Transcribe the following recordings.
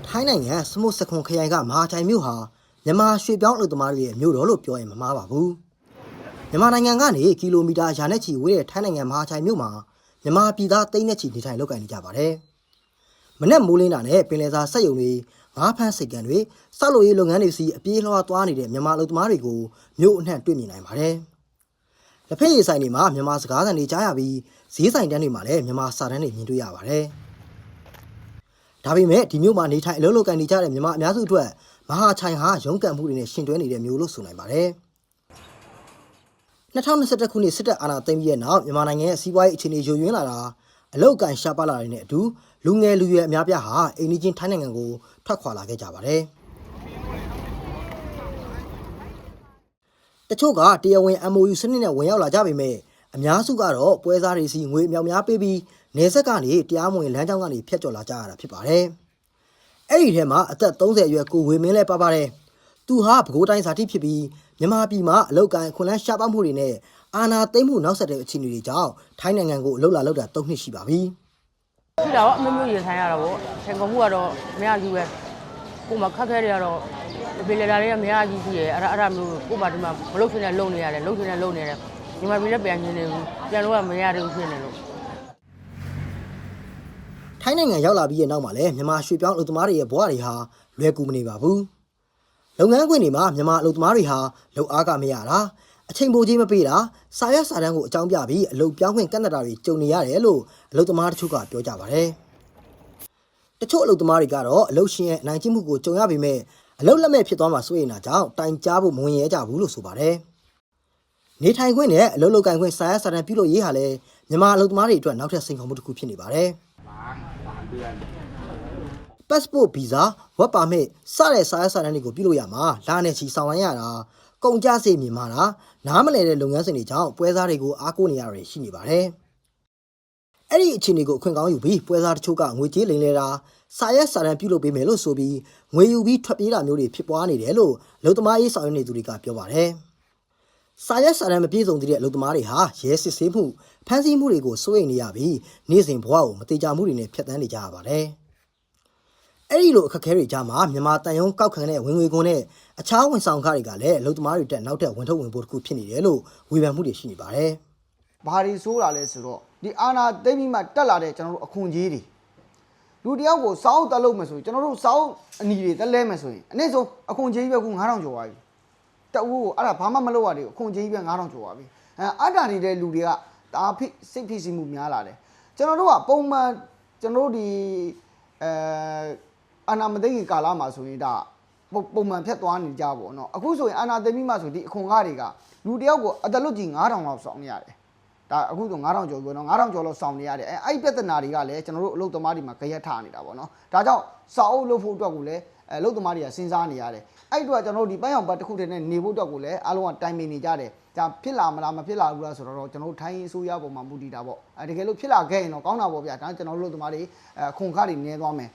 ထိုင်းနိုင်ငံစမုတ်စခွန်ခရိုင်ကမဟာချိုင်မြို့ဟာမြန်မာရွှေပြောင်းအလုပ်သမားတွေရဲ့မြို့တော်လို့ပြောရင်မမှားပါဘူးမြန်မာနိုင်ငံကနေကီလိုမီတာရာနဲ့ချီဝေးတဲ့ထိုင်းနိုင်ငံမဟာချိုင်မြို့မှာမြန်မာပြည်သားသိန်းနဲ့ချီနေထိုင်လုပ်ကိုင်နေကြပါတယ်မနေ့မိုးလင်းတာနဲ့ပင်လယ်စာစက်ရုံတွေငါးဖမ်းစိတ်ကမ်းတွေစောက်လုပ်ရေးလုပ်ငန်းတွေစီအပြေးလွှားသွားနေတဲ့မြန်မာအလုပ်သမားတွေကိုမြို့အနှံ့တွေ့မြင်နိုင်ပါတယ်လက်ဖက်ရည်ဆိုင်တွေမှာမြန်မာစကားသံတွေကြားရပြီးဈေးဆိုင်တန်းတွေမှာလည်းမြန်မာစာတန်းတွေမြင်တွေ့ရပါတယ်ဒါပေမဲ့ဒီမြို့မှာနေထိုင်အလုပ်လုပ်ကိုင်နေကြတဲ့မြန်မာအများစုအတွက်မဟာချိုင်ဟာရုန်းကန်မှုတွေနဲ့ရှင်တွဲနေတဲ့မြို့လို့ဆိုနိုင်ပါတယ်2021ခုနှစ်စစ်တပ်အာဏာသိမ်းပြီးတဲ့နောက်မြန်မာနိုင်ငံရဲ့စီးပွားရေးအခြေအနေယိုယွင်းလာတာအလုပ်ကိုင်ရှားပါလာတဲ့နဲ့အတူလူငယ်လူရွယ်အများပြားဟာအိမ်နီးချင်းထိုင်းနိုင်ငံကိုထွက်ခွာလာခဲ့ကြပါတယ်တချို့ကတရားဝင် MOU စနစ်နဲ့ဝင်ရောက်လာကြပေမဲ့အများစုကတော့ပွဲစားတွေစီငွေအမြောက်များပေးပြီးနေဆက်ကနေတရားမဝင်လမ်းကြောင်းကနေဖျက်ကျော်လာကြရတာဖြစ်ပါတယ်။အဲ့ဒီထဲမှာအသက်30အရွယ်ကိုဝေမင်းလဲပါပါတယ်။သူဟာပဲခူးတိုင်းဇာတိဖြစ်ပြီးမြန်မာပြည်မှာအလုပ်ကိုင်ခွန်လန်းရှားပါမှုတွေနဲ့အာဏာသိမ်းမှုနောက်ဆက်တဲ့အခြေအနေတွေကြောင့်ထိုင်းနိုင်ငံကိုအလုပ်လာလုပ်တာ3နှစ်ရှိပါပြီ။ဖြစ်တော့အမျိုးရင်ဆိုင်ရတာပေါ့။ချိန်ကုန်မှုကတော့မရဘူးပဲ။ကို့မှာခက်ခဲတွေကတော့ဒီလေလာတွေကမရကြီးကြီးရဲ့အဲ့ဒါမျိုးကို့မှာဒီမှာမလုပ်ချင်တဲ့လုပ်နေရတယ်လုပ်ချင်တဲ့လုပ်နေတယ်ဒီမှာပြည်လည်းပြန်နေနေဘူးပြန်လို့ကမရဘူးဖြစ်နေလို့ထိုင်းနိုင်ငံရောက်လာပြီးတဲ့နောက်မှာလည်းမြန်မာရွှေပြောင်းအလုပ်သမားတွေရဲ့ဘဝတွေဟာလွယ်ကူမနေပါဘူးလုပ်ငန်းခွင်တွေမှာမြန်မာအလုပ်သမားတွေဟာလုပ်အားကမရတာအချိန်ပိုကြီးမပေးတာစာရွက်စာတမ်းကိုအကြောင်းပြပြီးအလုပ်ပြောင်းခွင့်ကန့်သတ်တာတွေကြုံနေရတယ်လို့အလုပ်သမားတချို့ကပြောကြပါတယ်တချို့အလုပ်သမားတွေကတော့အလုပ်ရှင်ရဲ့အနိုင်ကျင့်မှုကိုကြုံရပေမဲ့အလုပ်လက်မဲ့ဖြစ်သွားမှာစိုးရိမ်တာကြောင့်တိုင်ကြားဖို့မဝင်ရဲကြဘူးလို့ဆိုပါတယ်နေထိုင်ခွင့်နဲ့အလုပ်လုပ်ကိုင်ခွင့်စာရွက်စာတမ်းပြုလုပ်ရေးဟာလည်းမြန်မာအလုပ်သမားတွေအတွက်နောက်ထပ်စိန်ခေါ်မှုတစ်ခုဖြစ်နေပါတယ်passport visa work permit စတဲ့စာရွက်စာတမ်းတွေကိုပြုလုပ်ရမှာလာနဲ့ချီဆောင်ရရတာကုန်ကျစရိတ်မြင့်မာတာနားမလည်တဲ့လုပ်ငန်းစဉ်တွေကြောင့်ပွဲစားတွေကိုအားကိုးနေရတာရှိနေပါတယ်အဲ့ဒီအခြေအနေကိုအခွင့်ကောင်းယူပြီးပွဲစားတချို့ကငွေကြေးလိမ်လည်တာစာရွက်စာတမ်းပြုလုပ်ပေးမယ်လို့ဆိုပြီးငွေယူပြီးထွက်ပြေးတာမျိုးတွေဖြစ်ပွားနေတယ်လို့အလုပ်သမားရေးဆောင်ရွက်နေသူတွေကပြောပါတယ်စာရွက်စာတမ်းမပြည့်စုံသေးတဲ့အလုပ်သမားတွေဟာရဲစစ်ဆေးမှုဖမ်းဆီးမှုတွေကိုစိုးရိမ်နေရပြီးနေ့စဉ်ဘဝကိုမတိကျမှုတွေနဲ့ဖျက်ဆီးနေကြရပါတယ်။အဲ့ဒီလိုအခက်အခဲတွေကြားမှာမြန်မာတန်ယုံကောက်ခံတဲ့ဝင်ငွေခွန်နဲ့အခြားဝန်ဆောင်ခတွေကလည်းအလုပ်သမားတွေတက်နောက်ထပ်ဝန်ထုတ်ဝန်ပိုးတစ်ခုဖြစ်နေတယ်လို့ဝေဖန်မှုတွေရှိနေပါတယ်။ဘာတွေဆိုးတာလဲဆိုတော့ဒီအာဏာသိမ်းပြီးမှတက်လာတဲ့ကျွန်တော်တို့အခွန်ကြီးတွေလူတယောက်ကိုစောင်းတက်လို့မယ်ဆိုရင်ကျွန်တော်တို့စောင်းအနီတွေတက်လဲမယ်ဆိုရင်အနည်းဆုံးအခွန်ကြီးပဲခု9000ကျော်ပါပြီ။တအူးကိုအဲ့ဒါဘာမှမလုပ်ရသေးဘူးအခွန်ကြီးပဲ9000ကျော်ပါပြီ။အတာနေတဲ့လူတွေကဒါစိတ်ဖိစီးမှုများလာတယ်ကျွန်တော်တို့ကပုံမှန်ကျွန်တော်တို့ဒီအာနာမသိကြီးကာလမှာဆိုရင်ဒါပုံမှန်ဖြတ်သွားနေကြပါတော့အခုဆိုရင်အာနာသိပြီးမှဆိုဒီအခွန်ကားတွေကလူတယောက်ကိုအတလွတ်ကြီး9000လောက်ဆောင်နေရတယ်ဒါအခုဆို9000ကျော်ပြောတော့9000ကျော်လောက်ဆောင်နေရတယ်အဲ့ပြဿနာတွေကလည်းကျွန်တော်တို့အလုပ်သမားတွေမှာကြရက်ထနေတာပေါ့နော်ဒါကြောင့်စာအုပ်လုပ်ဖို့အတွက်ကိုလည်းအလုပ်သမားတွေကစဉ်းစားနေရတယ်အဲ့အတွက်ကျွန်တော်တို့ဒီပန်းအောင်ဘတ်တစ်ခုတည်းနဲ့နေဖို့အတွက်ကိုလည်းအားလုံးကတိုင်ပင်နေကြတယ်ဒါဖြစ်လာမလားမဖြစ်လာဘူးလားဆိုတော့ကျွန်တော်တို့ထိုင်းအစိုးရပုံမှာမူတည်တာပေါ့တကယ်လို့ဖြစ်လာခဲ့ရင်တော့ကောင်းတာပေါ့ဗျာဒါကျွန်တော်တို့သမားတွေခွန်ခါတွေနည်းသွားမယ်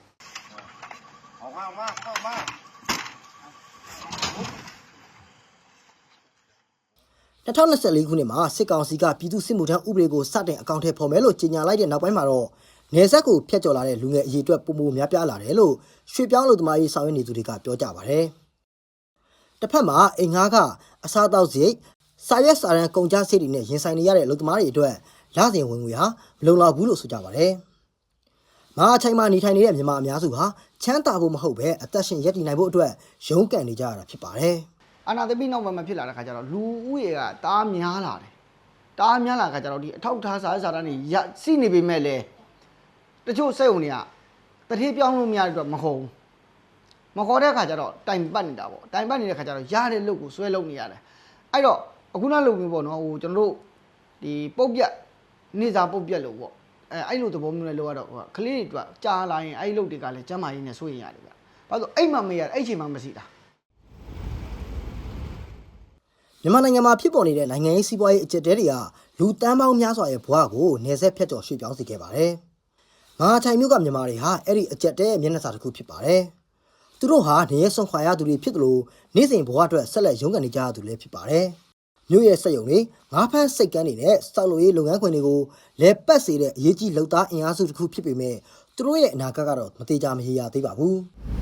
2024ခုနှစ်မှာစစ်ကောင်စီကပြည်သူ့စစ်မှုထမ်းဥပဒေကိုစတင်အကောင့်ထဲပေါ်မယ်လို့ကြေညာလိုက်တဲ့နောက်ပိုင်းမှာတော့နေဆက်ကိုဖျက်ကျော်လာတဲ့လူငယ်အရေးအတွက်ပုံမများပြားလာတယ်လို့ရွှေပြောင်းအလုပ်သမားရေးဆောင်ရွက်နေသူတွေကပြောကြပါတယ်တစ်ဖက်မှာအိမ်ငါးကအစားအသောက်စရိတ်စာရွက်စာတမ်းကုန်ကျစရိတ်တွေနဲ့ရင်ဆိုင်နေရတဲ့အလုပ်သမားတွေအတွက်လစဉ်ဝင်ငွေဟာမလုံလောက်ဘူးလို့ဆိုကြပါတယ်။မဟာချိုင်မှာနေထိုင်နေတဲ့မြန်မာအများစုဟာချမ်းသာဖို့မဟုတ်ပဲအသက်ရှင်ရပ်တည်နိုင်ဖို့အတွက်ရုန်းကန်နေကြရတာဖြစ်ပါတယ်။အာနာသိပြီးနောက်ပိုင်းမှာဖြစ်လာတဲ့ခါကျတော့လူဦးရေကတအားများလာတယ်။တအားများလာခါကျတော့ဒီအထောက်ထားစာရွက်စာတမ်းတွေစီနေပေမဲ့လည်းတချို့စက်ရုံတွေကတတိပြောင်းလို့မရတဲ့အတွက်မခေါ်ဘူး။မခေါ်တဲ့ခါကျတော့တိုင်ပတ်နေတာပေါ့။တိုင်ပတ်နေတဲ့ခါကျတော့ရတဲ့လုပ်ကိုဆွဲလုပ်နေရတယ်။အဲ့တော့အခုနောက်လုပ်ပြီးပေါ့နော်ဟိုကျွန်တော်တို့ဒီပုတ်ပြက်နေစာပုတ်ပြက်လို့ပေါ့အဲ့လိုသဘောမျိုးနဲ့လောက်ရတော့ကလေးတွေအတွက်ကြားလာရင်အဲ့လိုတွေကလည်းကျမ်းမာရေးနဲ့စိုးရင်ရတယ်ဗျ။ဘာလို့အိမ်မှာမရအဲ့ချိန်မှာမရှိတာမြန်မာနိုင်ငံမှာဖြစ်ပေါ်နေတဲ့နိုင်ငံရေးစီးပွားရေးအကျပ်တဲတွေကလူတန်းပေါင်းများစွာရဲ့ဘဝကိုနေဆက်ဖြတ်ကျော်ရွှေ့ပြောင်းစေခဲ့ပါတယ်။မဟာချိုင်မြို့ကမြန်မာတွေဟာအဲ့ဒီအကျပ်တဲရဲ့မျက်နှာစာတစ်ခုဖြစ်ပါတယ်။သူတို့ဟာနေရဆွန်ခွာရသူတွေဖြစ်တယ်လို့နေ့စဉ်ဘဝအတွက်ဆက်လက်ရုန်းကန်နေကြရသူလည်းဖြစ်ပါတယ်။မြို့ရဲ့စက်ရုံတွေငါးဖမ်းစိတ်ကမ်းတွေနဲ့စောက်လုပ်ရေးလုပ်ငန်းခွင်တွေကိုလဲပတ်စေတဲ့အရေးကြီးလုပ်သားအင်အားစုတစ်ခုဖြစ်ပေမဲ့သူတို့ရဲ့အနာဂတ်ကတော့မသေးကြမရေရာသေးပါဘူး။